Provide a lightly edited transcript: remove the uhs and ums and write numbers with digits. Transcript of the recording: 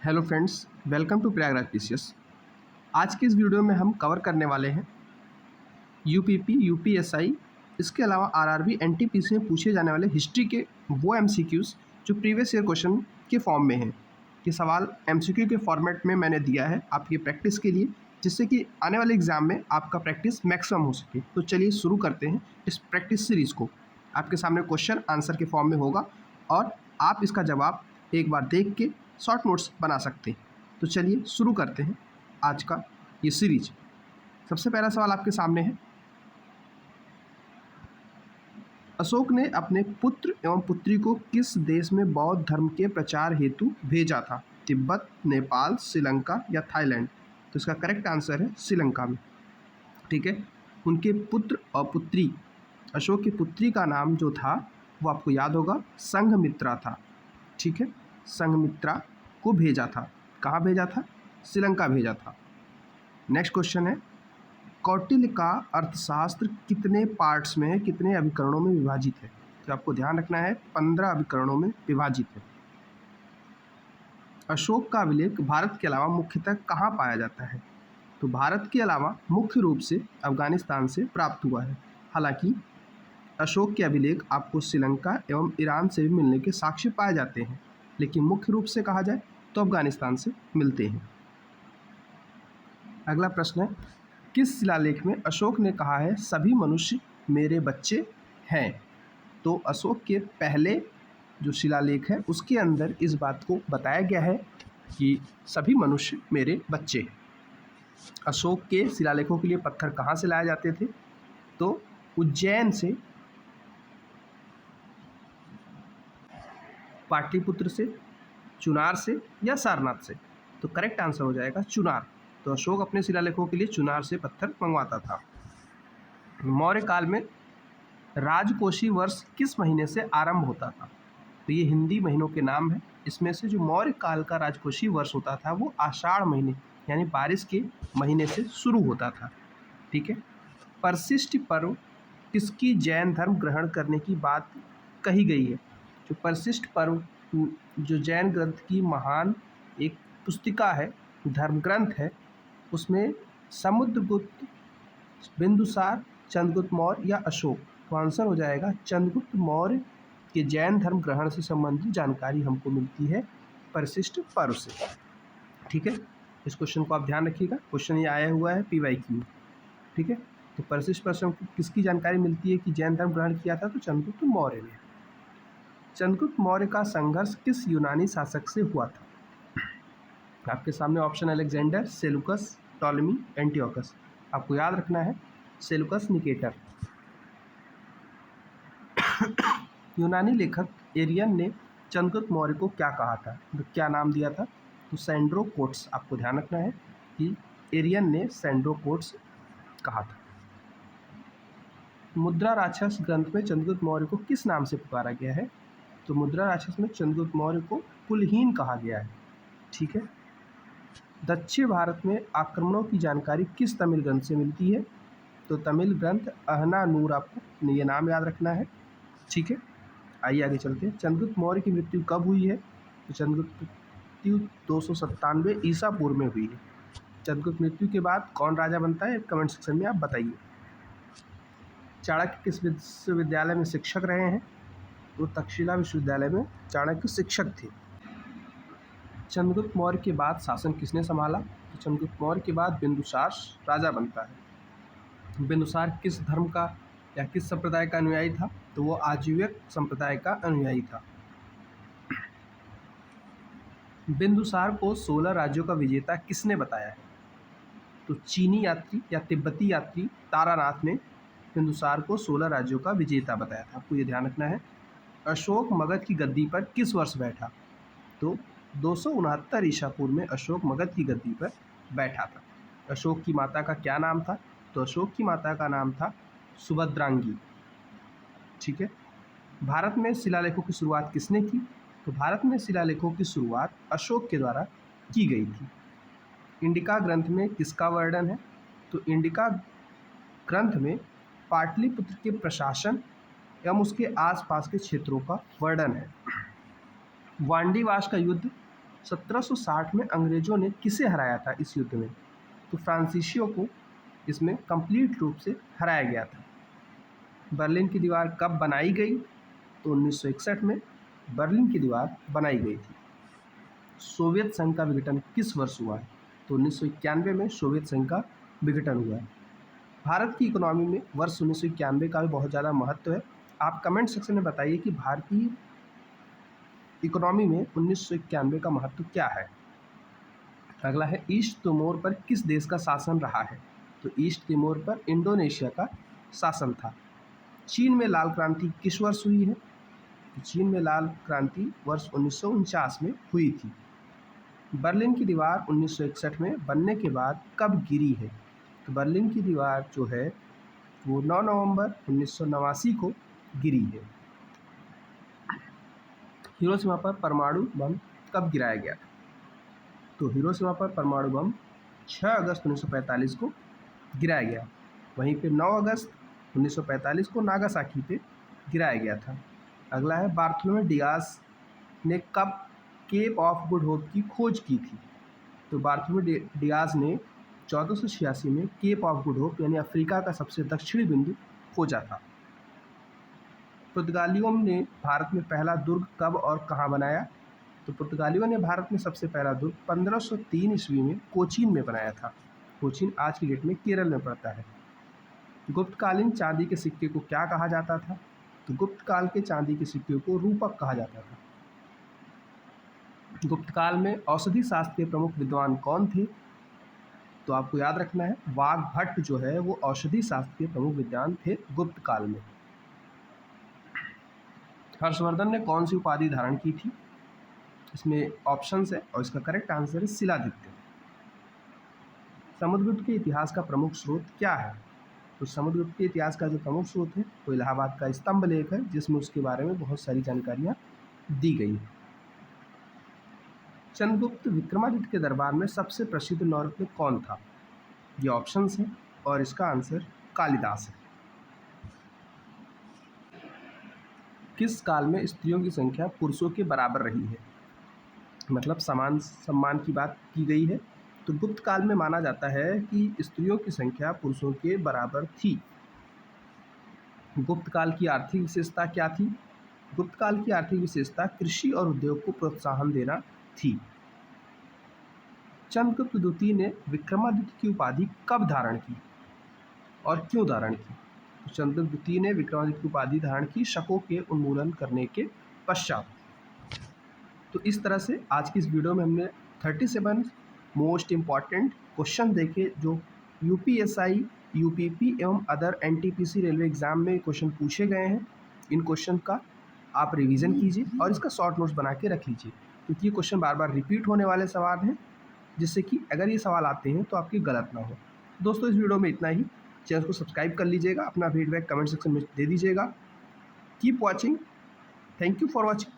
Hello friends, welcome to Prayagraj PCS. आज की इस वीडियो में हम कवर करने वाले हैं यूपीपी, यूपीएसआई, इसके अलावा आरआरबी, एनटीपीसी में पूछे जाने वाले हिस्ट्री के वो एमसीक्यूज़ जो प्रीवियस ईयर क्वेश्चन के फॉर्म में हैं। ये सवाल एमसीक्यू के फॉर्मेट में मैंने दिया है आपकी प्रैक्टिस के लिए, जिससे कि आने वाले एग्जाम में आपका प्रैक्टिस मैक्सिमम हो सके। तो चलिए शुरू करते हैं इस प्रैक्टिस सीरीज़ को। आपके सामने क्वेश्चन आंसर के फॉर्म में होगा और आप इसका जवाब एक बार देख के शॉर्ट नोट्स बना सकते हैं। तो चलिए शुरू करते हैं आज का ये सीरीज। सबसे पहला सवाल आपके सामने है, अशोक ने अपने पुत्र एवं पुत्री को किस देश में बौद्ध धर्म के प्रचार हेतु भेजा था? तिब्बत, नेपाल, श्रीलंका या थाईलैंड? तो इसका करेक्ट आंसर है श्रीलंका में। ठीक है, उनके पुत्र और पुत्री, अशोक की पुत्री का नाम जो था वो आपको याद होगा संघमित्रा था। ठीक है, संघमित्रा को भेजा था। कहाँ भेजा था? श्रीलंका भेजा था। नेक्स्ट क्वेश्चन है, कौटिल्य का अर्थशास्त्र कितने पार्ट्स में है, कितने अभिकरणों में विभाजित है? तो आपको ध्यान रखना है 15 अभिकरणों में विभाजित है। अशोक का अभिलेख भारत के अलावा मुख्यतः कहाँ पाया जाता है? तो भारत के अलावा मुख्य रूप से अफगानिस्तान से प्राप्त हुआ है। हालांकि अशोक के अभिलेख आपको श्रीलंका एवं ईरान से भी मिलने के साक्ष्य पाए जाते हैं, लेकिन मुख्य रूप से कहा जाए तो अफगानिस्तान से मिलते हैं। अगला प्रश्न है, किस शिलालेख में अशोक ने कहा है सभी मनुष्य मेरे बच्चे हैं? तो अशोक के पहले जो शिलालेख है उसके अंदर इस बात को बताया गया है कि सभी मनुष्य मेरे बच्चे हैं। अशोक के शिलालेखों के लिए पत्थर कहाँ से लाए जाते थे? तो उज्जैन से, पाटलिपुत्र से, चुनार से या सारनाथ से? तो करेक्ट आंसर हो जाएगा चुनार। तो अशोक अपने शिलालेखों के लिए चुनार से पत्थर मंगवाता था। मौर्य काल में राजकोषीय वर्ष किस महीने से आरंभ होता था? तो ये हिंदी महीनों के नाम है। इसमें से जो मौर्य काल का राजकोषीय वर्ष होता था वो आषाढ़ महीने यानी बारिश के महीने से शुरू होता था। ठीक है, परशिष्ट पर्व किसकी जैन धर्म ग्रहण करने की बात कही गई है? जो परशिष्ट पर्व जो जैन ग्रंथ की महान एक पुस्तिका है, धर्म ग्रंथ है, उसमें समुद्रगुप्त, बिंदुसार, चंद्रगुप्त मौर्य या अशोक? तो आंसर हो जाएगा चंद्रगुप्त मौर्य के जैन धर्म ग्रहण से संबंधित जानकारी हमको मिलती है परशिष्ट पर्व से। ठीक है, इस क्वेश्चन को आप ध्यान रखिएगा, क्वेश्चन ये आया हुआ है PYQ। ठीक है, तो परशिष्ट पर्व किसकी जानकारी मिलती है कि जैन धर्म ग्रहण किया था? तो चंद्रगुप्त मौर्य ने। चंद्रगुप्त मौर्य का संघर्ष किस यूनानी शासक से हुआ था? आपके सामने option Alexander, Seleucus, Ptolemy, Antiochus. आपको याद रखना है सेलुकस निकेटर। यूनानी लेखक एरियन ने चंद्रगुप्त मौर्य को क्या कहा था, तो क्या नाम दिया था? तो सैंड्रोकोट्स। आपको ध्यान रखना है कि एरियन ने सैंड्रोकोट्स कहा था। मुद्रा राक्षस ग्रंथ में चंद्रगुप्त मौर्य को किस नाम से पुकारा गया है? तो मुद्रा राक्षस में चंद्रगुप्त मौर्य को कुलहीन कहा गया है। ठीक है, दक्षिण भारत में आक्रमणों की जानकारी किस तमिल ग्रंथ से मिलती है? तो तमिल ग्रंथ अहनानूर। आपको ये नाम याद रखना है। ठीक है, आइए आगे चलते हैं। चंद्रगुप्त मौर्य की मृत्यु कब हुई है? तो चंद्रगुप्त मृत्यु 297 ईसा पूर्व में हुई है। चंद्रगुप्त मृत्यु के बाद कौन राजा बनता है, कमेंट सेक्शन में आप बताइए। चाणक्य किस विश्वविद्यालय में शिक्षक रहे हैं? तो तक्षशिला विश्वविद्यालय में चाणक्य शिक्षक थे। चंद्रगुप्त मौर्य के बाद शासन किसने संभाला? तो चंद्रगुप्त मौर्य के बाद बिंदुसार राजा बनता है। बिंदुसार किस धर्म का या किस संप्रदाय का अनुयायी था? तो वो आजीविक संप्रदाय का अनुयायी था। बिंदुसार को 16 राज्यों का विजेता किसने बताया है? तो चीनी यात्री या तिब्बती यात्री तारानाथ ने बिंदुसार को 16 राज्यों का विजेता बताया था। आपको ये ध्यान रखना है। अशोक मगध की गद्दी पर किस वर्ष बैठा? तो 269 ईसा पूर्व में अशोक मगध की गद्दी पर बैठा था। अशोक की माता का क्या नाम था? तो अशोक की माता का नाम था सुभद्रांगी। ठीक है, भारत में शिलालेखों की शुरुआत किसने की? तो भारत में शिलालेखों की शुरुआत अशोक के द्वारा की गई थी। इंडिका ग्रंथ में किसका वर्णन है? तो इंडिका ग्रंथ में पाटलिपुत्र के प्रशासन एवं उसके आसपास के क्षेत्रों का वर्णन है। वांडीवास का युद्ध 1760 में अंग्रेज़ों ने किसे हराया था इस युद्ध में? तो फ्रांसीसियों को इसमें कंप्लीट रूप से हराया गया था। बर्लिन की दीवार कब बनाई गई? तो 1961 में बर्लिन की दीवार बनाई गई थी। सोवियत संघ का विघटन किस वर्ष हुआ है? तो 1991 में सोवियत संघ का विघटन हुआ है। भारत की इकोनॉमी में वर्ष 1991 का भी बहुत ज़्यादा महत्व है। आप कमेंट सेक्शन में बताइए कि भारतीय इकोनॉमी में 1991 का महत्व क्या है। अगला है, ईस्ट तिमोर पर किस देश का शासन रहा है? तो ईस्ट तिमोर पर इंडोनेशिया का शासन था। चीन में लाल क्रांति किस वर्ष हुई है? तो चीन में लाल क्रांति वर्ष 1949 में हुई थी। बर्लिन की दीवार 1961 में बनने के बाद कब गिरी है? तो बर्लिन की दीवार जो है वो 9 नवंबर 1989 को गिरी है। हिरोशिमा पर परमाणु बम कब गिराया गया था? तो हिरोशिमा पर परमाणु बम 6 अगस्त 1945 को गिराया गया। वहीं पे 9 अगस्त 1945 को नागासाकी पे गिराया गया था। अगला है, बार्थोलोमे डियास ने कब केप ऑफ गुड होप की खोज की थी? तो बार्थोलोमे डियास ने 1486 में केप ऑफ गुड होप यानी अफ्रीका का सबसे दक्षिणी बिंदु खोजा था। पुर्तगालियों ने भारत में पहला दुर्ग कब और कहाँ बनाया? तो पुर्तगालियों ने भारत में सबसे पहला दुर्ग 1503 ईस्वी में कोचीन में बनाया था। कोचीन आज की डेट में केरल में पड़ता है। गुप्तकालीन चांदी के सिक्के को क्या कहा जाता था? तो गुप्त काल के चांदी के सिक्के को रूपक कहा जाता था। गुप्तकाल में औषधि शास्त्र के प्रमुख विद्वान कौन थे? तो आपको याद रखना है, वाघभट्ट जो है वो औषधि शास्त्र के प्रमुख विद्वान थे गुप्त काल में। हर्षवर्धन ने कौन सी उपाधि धारण की थी? इसमें ऑप्शंस है और इसका करेक्ट आंसर है शिलादित्य। समुद्रगुप्त के इतिहास का प्रमुख स्रोत क्या है? तो समुद्रगुप्त के इतिहास का जो प्रमुख स्रोत है वो इलाहाबाद का स्तंभ लेख है, जिसमें उसके बारे में बहुत सारी जानकारियाँ दी गई हैं। चंद्रगुप्त विक्रमादित्य के दरबार में सबसे प्रसिद्ध नौरत्न कौन था? ये ऑप्शंस हैं और इसका आंसर कालिदास है। किस काल में स्त्रियों की संख्या पुरुषों के बराबर रही है? मतलब समान सम्मान की बात की गई है। तो गुप्त काल में माना जाता है कि स्त्रियों की संख्या पुरुषों के बराबर थी। गुप्त काल की आर्थिक विशेषता क्या थी? गुप्त काल की आर्थिक विशेषता कृषि और उद्योग को प्रोत्साहन देना थी। चंद्रगुप्त द्वितीय ने विक्रमादित्य की उपाधि कब धारण की और क्यों धारण की? तो चंद्रगुप्त द्वितीय ने विक्रमादित्य की उपाधि धारण की शकों के उन्मूलन करने के पश्चात। तो इस तरह से आज की इस वीडियो में हमने 37 मोस्ट इम्पॉर्टेंट क्वेश्चन देखे जो यूपीएसआई, यूपीपी एवं अदर एनटीपीसी रेलवे एग्जाम में क्वेश्चन पूछे गए हैं। इन क्वेश्चन का आप रिवीजन कीजिए और इसका शॉर्ट नोट्स बना के रख लीजिए, क्योंकि ये क्वेश्चन बार बार रिपीट होने वाले सवाल हैं, जिससे कि अगर ये सवाल आते हैं तो आपकी गलत ना हो। दोस्तों, इस वीडियो में इतना ही। चैनल को सब्सक्राइब कर लीजिएगा, अपना फीडबैक कमेंट सेक्शन में दे दीजिएगा। Keep watching. Thank you for watching.